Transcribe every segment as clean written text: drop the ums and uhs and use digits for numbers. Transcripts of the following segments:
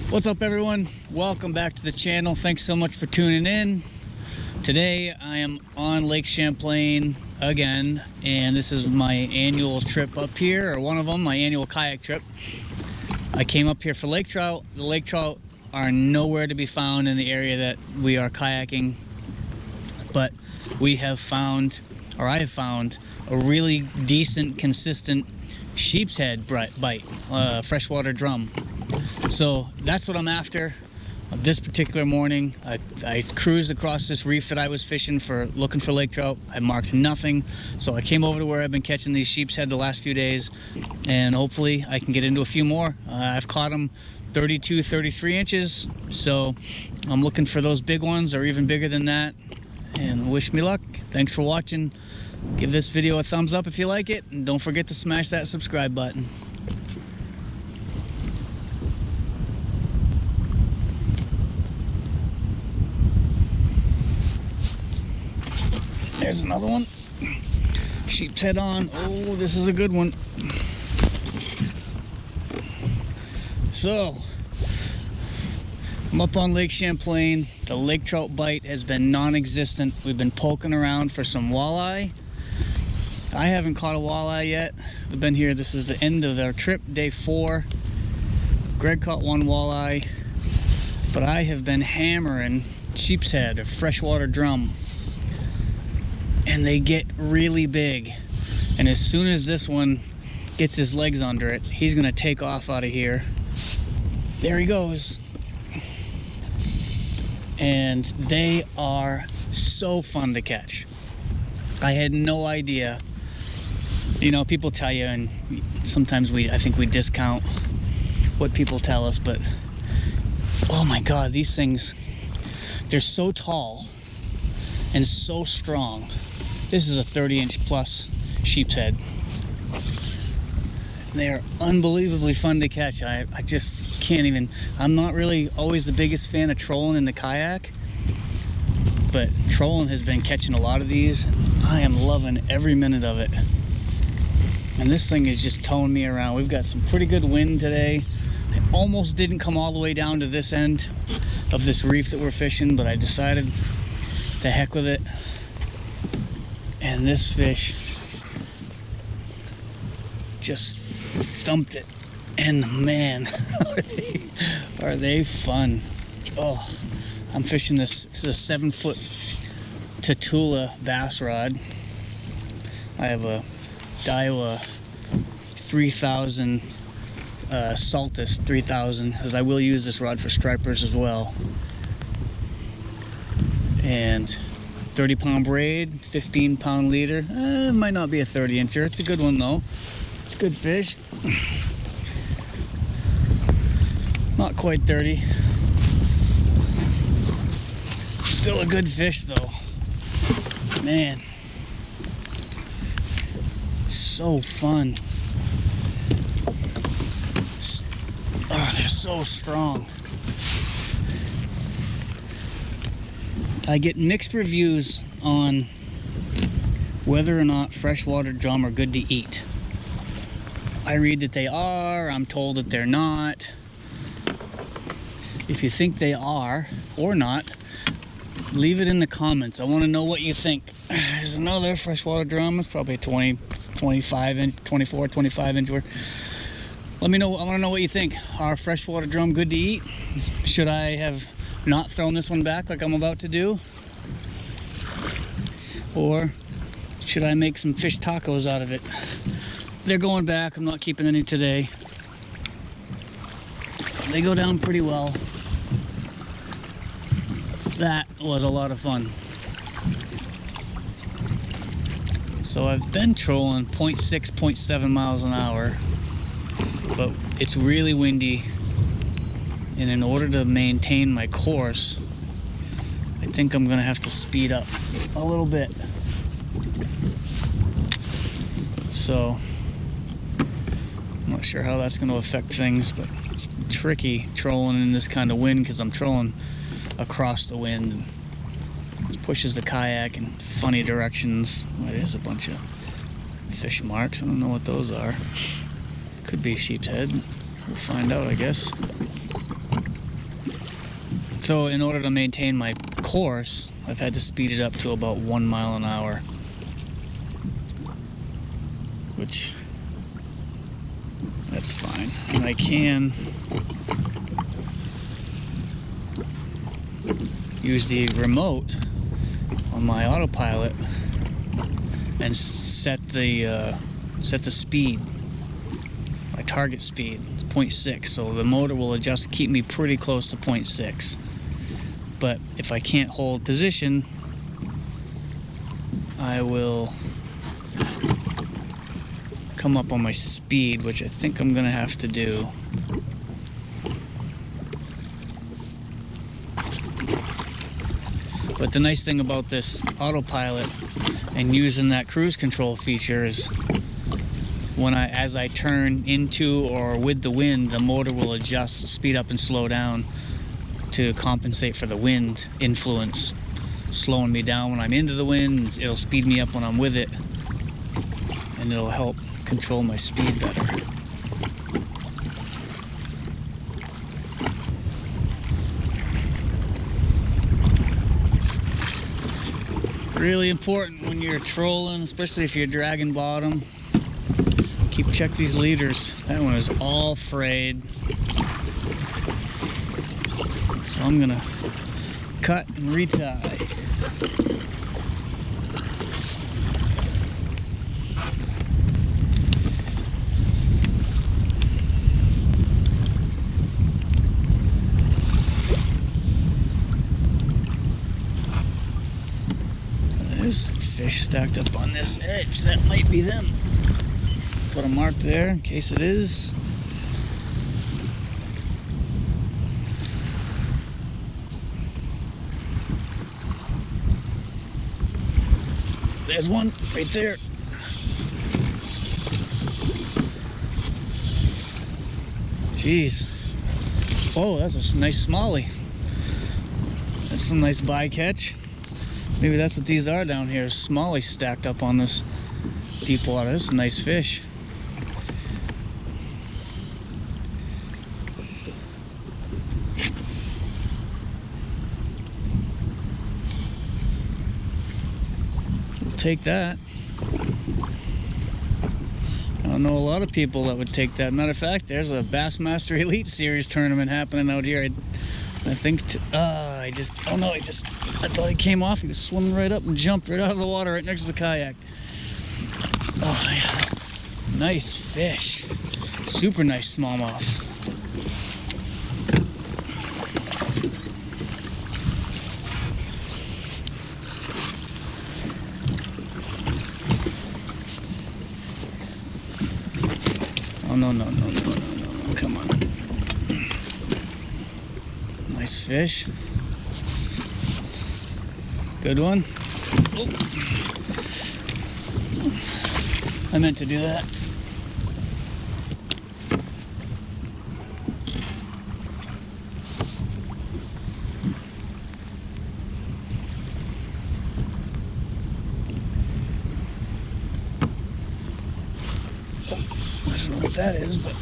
What's up, everyone? Welcome back to the channel. Thanks so much for tuning in. Today I am on Lake Champlain again, and this is my annual trip up here, or one of them, my annual kayak trip. I came up here for lake trout. The lake trout are nowhere to be found in the area that we are kayaking, but we have found, or I have found, a really decent, consistent sheep's head bite, freshwater drum. So that's what I'm after. This particular morning, I cruised across this reef that I was fishing for, looking for lake trout. I marked nothing, so I came over to where I've been catching these sheep's head the last few days, and hopefully I can get into a few more. I've caught them 32, 33 inches, so I'm looking for those big ones or even bigger than that, and wish me luck. Thanks for watching. Give this video a thumbs up if you like it, and don't forget to smash that subscribe button. There's another one. Sheep's head on. Oh, this is a good one. So, I'm up on Lake Champlain. The lake trout bite has been non-existent. We've been poking around for some walleye. I haven't caught a walleye yet. We've been here. This is the end of our trip, day 4. Greg caught one walleye, but I have been hammering sheep's head or freshwater drum. And they get really big, and as soon as this one gets his legs under it, he's gonna take off out of here. There he goes. And they are so fun to catch. I had no idea. You know, people tell you, and sometimes I think we discount what people tell us, but oh my God, these things, they're so tall and so strong. This is a 30-inch plus sheep's head. They are unbelievably fun to catch. I just can't even. I'm not really always the biggest fan of trolling in the kayak, but trolling has been catching a lot of these. I am loving every minute of it. And this thing is just towing me around. We've got some pretty good wind today. I almost didn't come all the way down to this end of this reef that we're fishing, but I decided to heck with it. And this fish just thumped it, and man, are they fun. Oh, I'm fishing this is a 7-foot Tatula bass rod. I have a Daiwa 3000 Saltus 3000, as I will use this rod for stripers as well. And 30-pound braid, 15-pound leader. It might not be a 30-incher. It's a good one though. It's a good fish. Not quite 30. Still a good fish though. Man, so fun. Oh, they're so strong. I get mixed reviews on whether or not freshwater drum are good to eat. I read that they are, I'm told that they're not. If you think they are or not, leave it in the comments. I want to know what you think. There's another freshwater drum. It's probably a 24, 25 inch. Let me know. I want to know what you think. Are freshwater drum good to eat? Should I have not thrown this one back like I'm about to do? Or should I make some fish tacos out of it? They're going back. I'm not keeping any today. They go down pretty well. That was a lot of fun. So I've been trolling 0.6, 0.7 miles an hour, but it's really windy. And in order to maintain my course, I think I'm gonna have to speed up a little bit. So, I'm not sure how that's gonna affect things, but it's tricky trolling in this kind of wind because I'm trolling across the wind. And it pushes the kayak in funny directions. Well, there's a bunch of fish marks. I don't know what those are. Could be sheep's head. We'll find out, I guess. So in order to maintain my course, I've had to speed it up to about 1 mile an hour, which that's fine. And I can use the remote on my autopilot and set the speed, my target speed, 0.6. So the motor will adjust, keep me pretty close to 0.6. But if I can't hold position, I will come up on my speed, which I think I'm gonna have to do. But the nice thing about this autopilot and using that cruise control feature is as I turn into or with the wind, the motor will adjust, speed up and slow down to compensate for the wind influence, slowing me down when I'm into the wind. It'll speed me up when I'm with it, and it'll help control my speed better. Really important when you're trolling, especially if you're dragging bottom. Check these leaders. That one is all frayed. So I'm gonna cut and retie. There's some fish stacked up on this edge. That might be them. Put a mark there in case it is. There's one right there. Jeez. Oh, that's a nice smallie. That's some nice bycatch. Maybe that's what these are down here. Smallies stacked up on this deep water. That's a nice fish. Take that. I don't know a lot of people that would take that. Matter of fact, there's a Bassmaster Elite Series tournament happening out here. I think, I thought he came off. He was swimming right up and jumped right out of the water right next to the kayak. Oh, yeah. Nice fish. Super nice smallmouth. Oh, no, come on. Nice fish. Good one. Oh. I meant to do that. I don't know what that is, but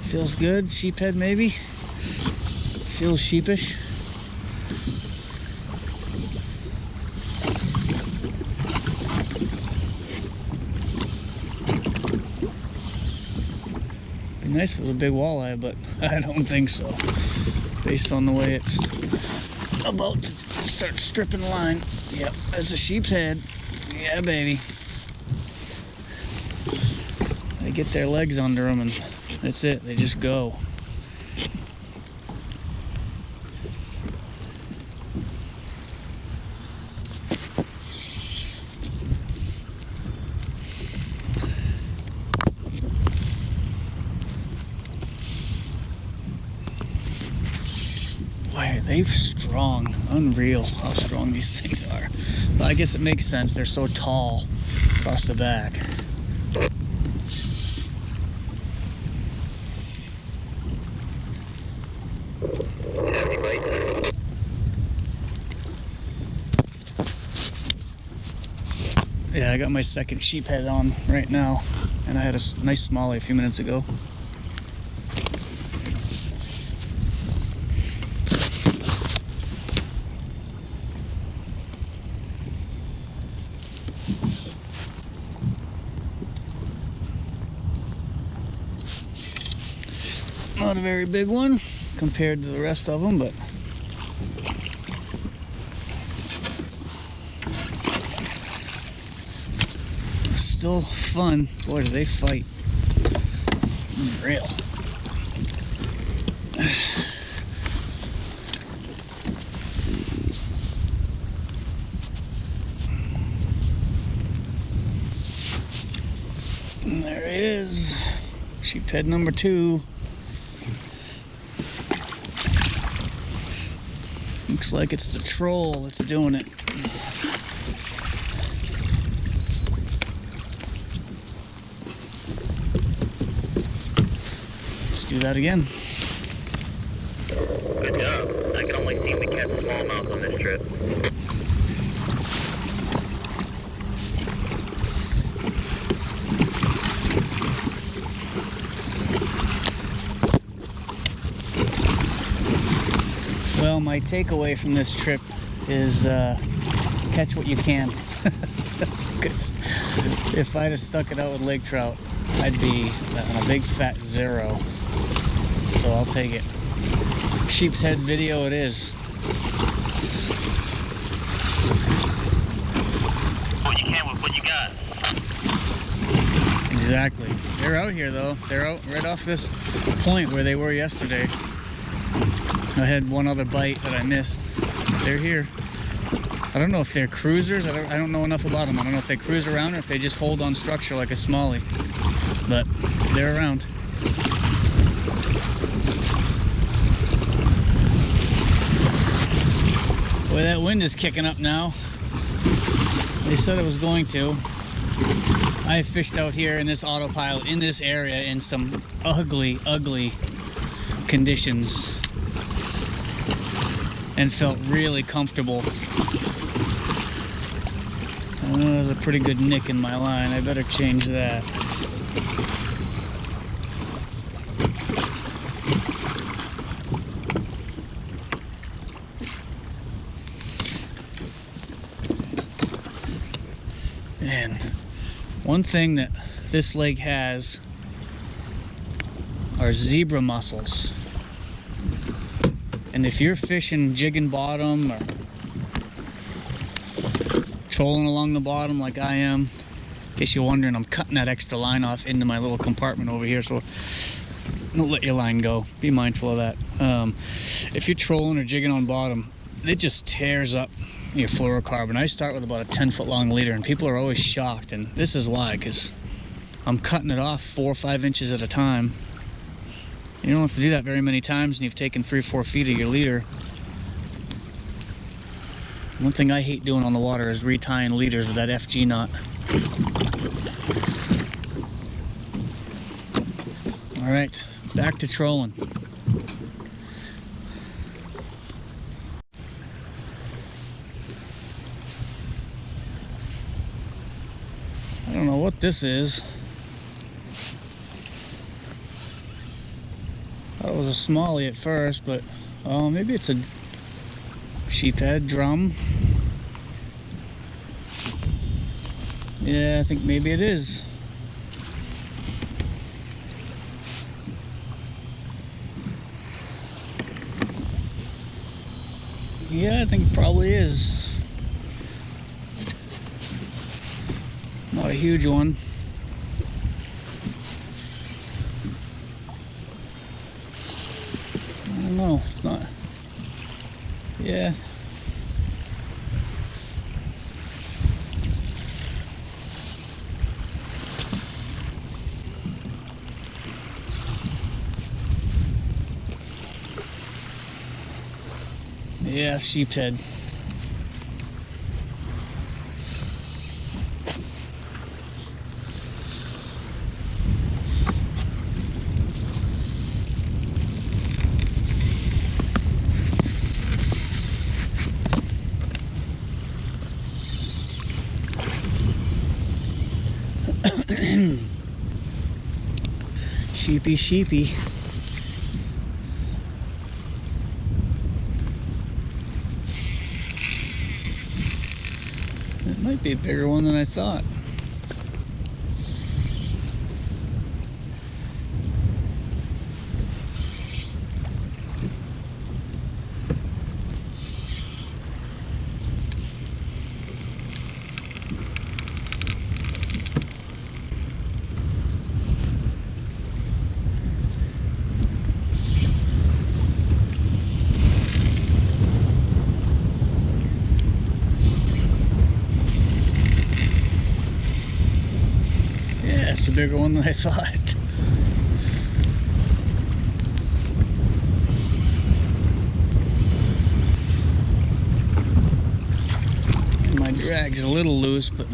feels good. Sheephead maybe. Feels sheepish. Be nice if it was a big walleye, but I don't think so. Based on the way it's about to start stripping line. Yep, that's a sheep's head. Yeah, baby. They get their legs under them and that's it. They just go. Why are they strong? Unreal how strong these things are. Well, I guess it makes sense. They're so tall across the back. Yeah, I got my second sheephead on right now, and I had a nice smallie a few minutes ago. Not a very big one compared to the rest of them, but still fun. Boy, do they fight. Unreal. And there he is. Sheephead number 2. Looks like it's the troll that's doing it. Let's do that again. Good job. I can only seem to catch smallmouth on this trip. Well, my takeaway from this trip is catch what you can. Because if I'd have stuck it out with lake trout, I'd be on a big fat 0. So I'll take it. Sheep's head video it is. What you can with what you got. Exactly. They're out here though. They're out right off this point where they were yesterday. I had one other bite that I missed. They're here. I don't know if they're cruisers. I don't know enough about them. I don't know if they cruise around or if they just hold on structure like a smallie. But they're around. Boy, that wind is kicking up now. They said it was going to. I fished out here in this autopilot in this area in some ugly, ugly conditions and felt really comfortable. Oh, there's a pretty good nick in my line. I better change that. And one thing that this lake has are zebra mussels. And if you're fishing jigging bottom or trolling along the bottom like I am, in case you're wondering, I'm cutting that extra line off into my little compartment over here, so don't let your line go. Be mindful of that. If you're trolling or jigging on bottom, it just tears up your fluorocarbon. I start with about a 10-foot long leader, and people are always shocked, and this is why, because I'm cutting it off 4 or 5 inches at a time. You don't have to do that very many times, and you've taken 3 or 4 feet of your leader. One thing I hate doing on the water is retying leaders with that FG knot. All right, back to trolling. I don't know what this is. Thought it was a smallie at first, but oh, maybe it's a sheephead drum. Yeah, I think maybe it is. Yeah, I think it probably is. Not a huge one. I don't know. It's not. Yeah. Yeah, sheep's head. Sheepy, sheepy. It might be a bigger one than I thought. That's a bigger one than I thought. My drag's a little loose, but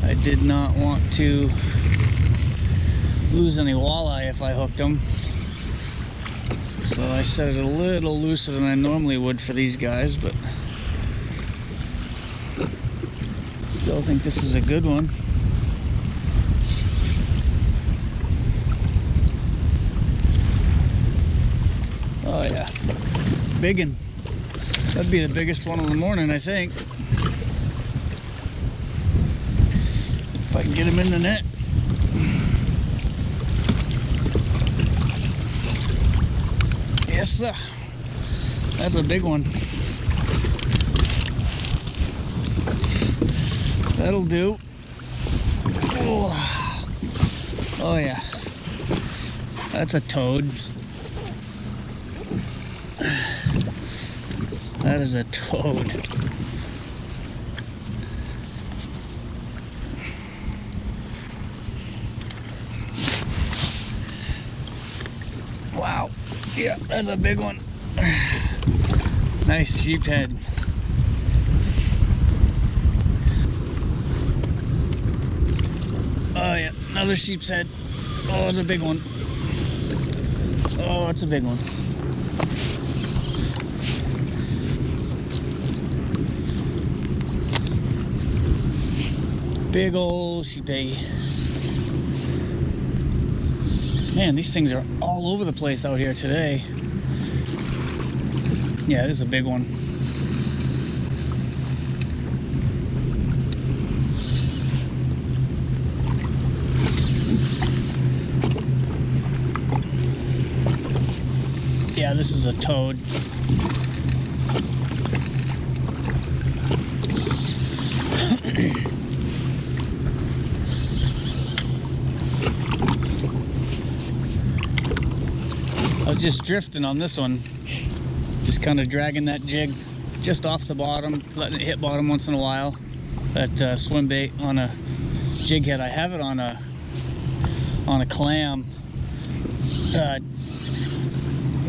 I did not want to lose any walleye if I hooked them. So I set it a little looser than I normally would for these guys, but still think this is a good one. Oh yeah, biggin. That'd be the biggest one of the morning, I think. If I can get him in the net. Yes, sir. That's a big one. That'll do. Oh yeah. That's a toad. That is a toad. Wow. Yeah, that's a big one. Nice sheephead. Oh yeah, another sheep's head. Oh, it's a big one. Oh, it's a big one. Big old sheepy. Man, these things are all over the place out here today. Yeah, this is a big one. Yeah, this is a toad. I was just drifting on this one, just kind of dragging that jig just off the bottom, letting it hit bottom once in a while. That swim bait on a jig head. I have it on a clam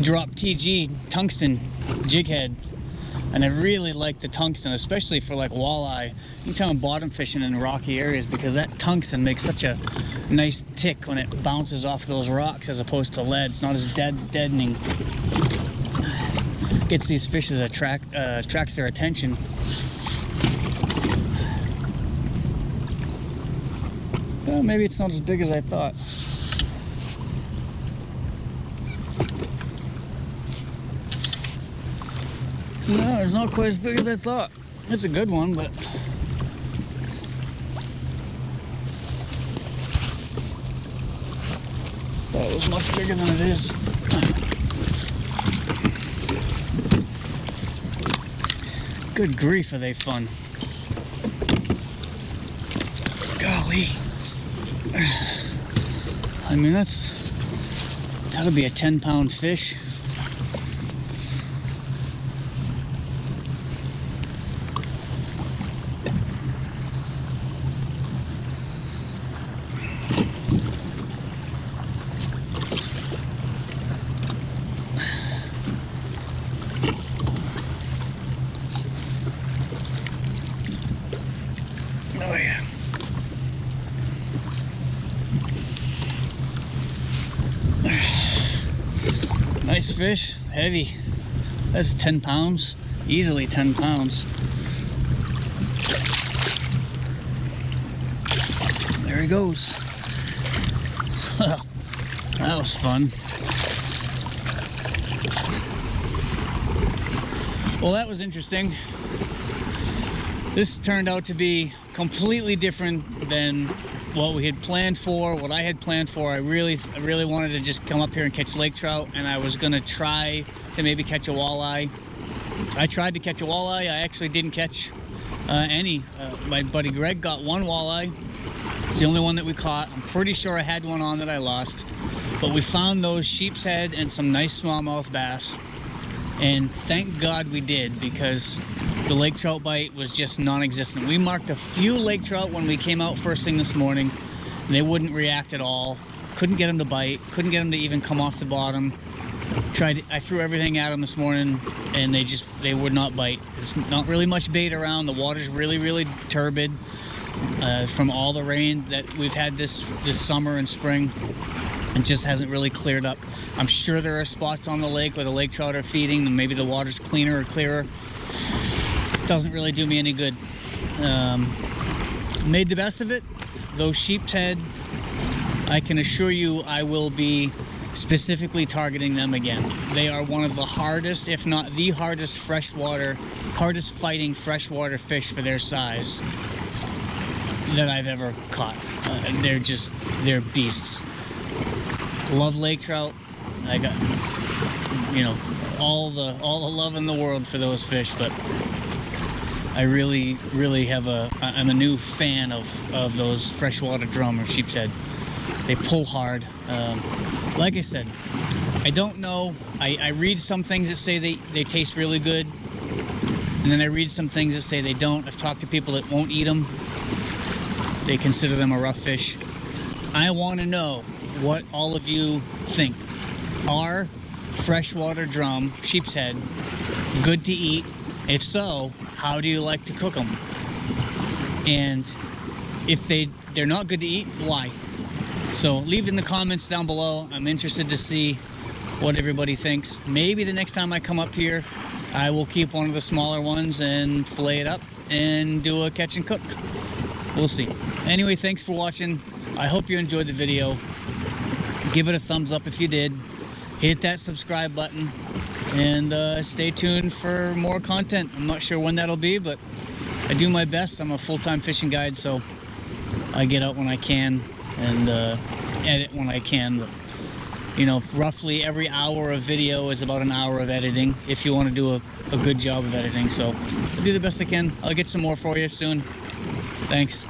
drop TG tungsten jig head, and I really like the tungsten, especially for like walleye. Anytime I'm bottom fishing in rocky areas, because that tungsten makes such a nice tick when it bounces off those rocks as opposed to lead. It's not as deadening. Gets these fishes attracts their attention. Well, maybe it's not as big as I thought. No, it's not quite as big as I thought. It's a good one, but that was much bigger than it is. Good grief, are they fun. Golly. I mean, that's gotta be a 10-pound fish. Oh yeah. Nice fish, heavy. That's 10 pounds, easily 10 pounds. There he goes. That was fun. Well, that was interesting. This turned out to be completely different than what we had planned for, what I had planned for. I really wanted to just come up here and catch lake trout, and I was gonna try to maybe catch a walleye. I tried to catch a walleye. I actually didn't catch any. My buddy Greg got one walleye. It's the only one that we caught. I'm pretty sure I had one on that I lost. But we found those sheep's head and some nice smallmouth bass. And thank God we did, because the lake trout bite was just non-existent. We marked a few lake trout when we came out first thing this morning. They wouldn't react at all. Couldn't get them to bite. Couldn't get them to even come off the bottom. I threw everything at them this morning, and they would not bite. There's not really much bait around. The water's really, really turbid from all the rain that we've had this summer and spring. It just hasn't really cleared up. I'm sure there are spots on the lake where the lake trout are feeding, and maybe the water's cleaner or clearer. Doesn't really do me any good. Made the best of it. Those sheep's head, I can assure you I will be specifically targeting them again. They are one of the hardest, if not the hardest fighting freshwater fish for their size that I've ever caught. They're beasts. Love lake trout. I got, all the love in the world for those fish, but I really I'm a new fan of those freshwater drum or sheep's head. They pull hard. Like I said, I don't know. I read some things that say they taste really good, and then I read some things that say they don't. I've talked to people that won't eat them. They consider them a rough fish. I want to know what all of you think. Are freshwater drum, sheep's head, good to eat? If so, how do you like to cook them? And if they're not good to eat, why? So leave in the comments down below. I'm interested to see what everybody thinks. Maybe the next time I come up here, I will keep one of the smaller ones and fillet it up and do a catch and cook. We'll see. Anyway, thanks for watching. I hope you enjoyed the video. Give it a thumbs up if you did. Hit that subscribe button, and stay tuned for more content. I'm not sure when that'll be, but I do my best. I'm a full-time fishing guide, so I get out when I can and edit when I can. But, roughly every hour of video is about an hour of editing if you want to do a good job of editing. So I'll do the best I can. I'll get some more for you soon. Thanks.